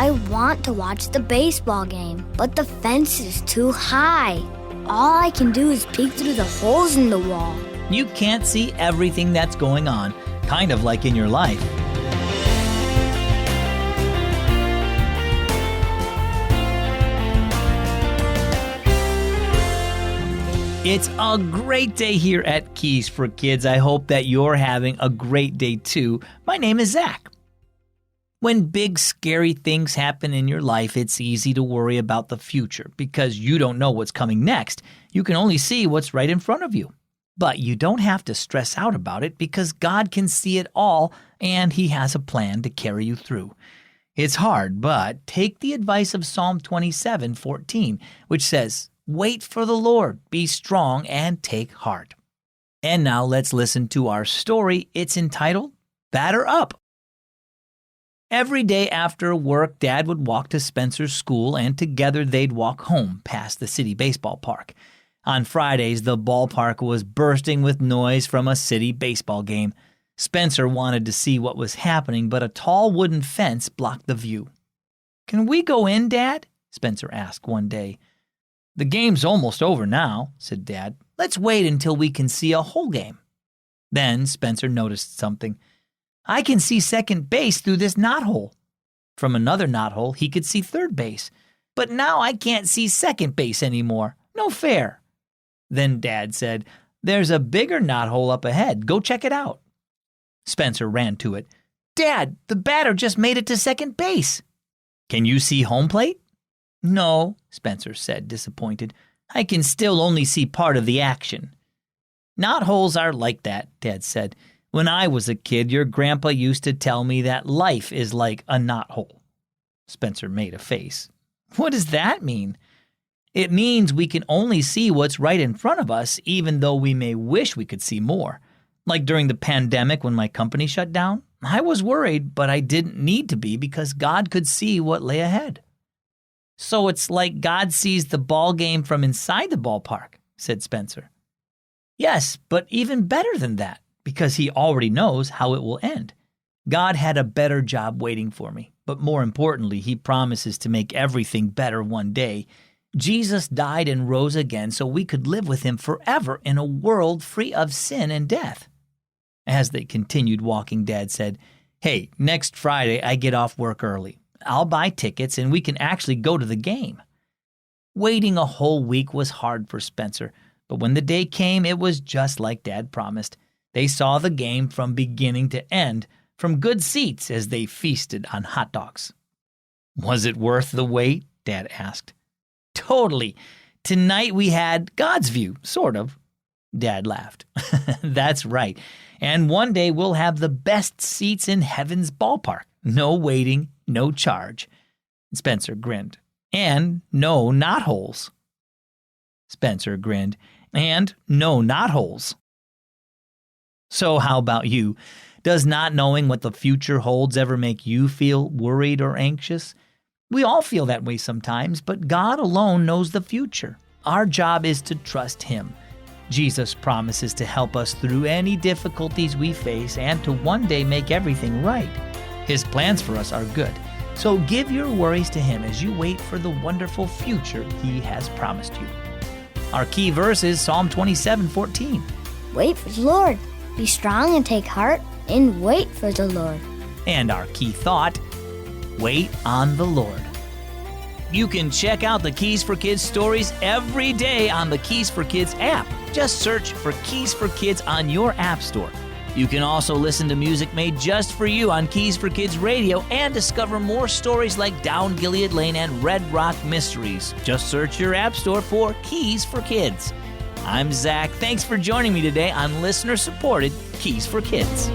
I want to watch the baseball game, but the fence is too high. All I can do is peek through the holes in the wall. You can't see everything that's going on, kind of like in your life. It's a great day here at Keys for Kids. I hope that you're having a great day too. My name is Zach. When big, scary things happen in your life, it's easy to worry about the future because you don't know what's coming next. You can only see what's right in front of you. But you don't have to stress out about it because God can see it all and He has a plan to carry you through. It's hard, but take the advice of Psalm 27:14, which says, "Wait for the Lord, be strong, and take heart." And now let's listen to our story. It's entitled, Batter Up. Every day after work, Dad would walk to Spencer's school, and together they'd walk home past the city baseball park. On Fridays, the ballpark was bursting with noise from a city baseball game. Spencer wanted to see what was happening, but a tall wooden fence blocked the view. "Can we go in, Dad?" Spencer asked one day. "The game's almost over now," said Dad. "Let's wait until we can see a whole game." Then Spencer noticed something. "I can see second base through this knothole." From another knothole, he could see third base. "But now I can't see second base anymore. No fair." Then Dad said, "There's a bigger knothole up ahead. Go check it out." Spencer ran to it. "Dad, the batter just made it to second base." "Can you see home plate?" "No," Spencer said, disappointed. "I can still only see part of the action." "Knotholes are like that," Dad said. "When I was a kid, your grandpa used to tell me that life is like a knothole." Spencer made a face. "What does that mean?" "It means we can only see what's right in front of us, even though we may wish we could see more. Like during the pandemic when my company shut down, I was worried, but I didn't need to be because God could see what lay ahead." "So it's like God sees the ball game from inside the ballpark," said Spencer. "Yes, but even better than that, because He already knows how it will end. God had a better job waiting for me, but more importantly, He promises to make everything better one day. Jesus died and rose again so we could live with Him forever in a world free of sin and death." As they continued walking, Dad said, "Hey, next Friday I get off work early. I'll buy tickets and we can actually go to the game." Waiting a whole week was hard for Spencer, but when the day came, it was just like Dad promised. They saw the game from beginning to end, from good seats as they feasted on hot dogs. "Was it worth the wait?" Dad asked. "Totally. Tonight we had God's view, sort of." Dad laughed. "That's right. And one day we'll have the best seats in heaven's ballpark. No waiting, no charge." Spencer grinned. "And no knotholes." Spencer grinned. "And no knotholes." So how about you? Does not knowing what the future holds ever make you feel worried or anxious? We all feel that way sometimes, but God alone knows the future. Our job is to trust Him. Jesus promises to help us through any difficulties we face and to one day make everything right. His plans for us are good. So give your worries to Him as you wait for the wonderful future He has promised you. Our key verse is Psalm 27:14. Wait for the Lord. Be strong and take heart, and wait for the Lord. And our key thought, wait on the Lord. You can check out the Keys for Kids stories every day on the Keys for Kids app. Just search for Keys for Kids on your app store. You can also listen to music made just for you on Keys for Kids Radio and discover more stories like Down Gilead Lane and Red Rock Mysteries. Just search your app store for Keys for Kids. I'm Zach. Thanks for joining me today on listener-supported Keys for Kids.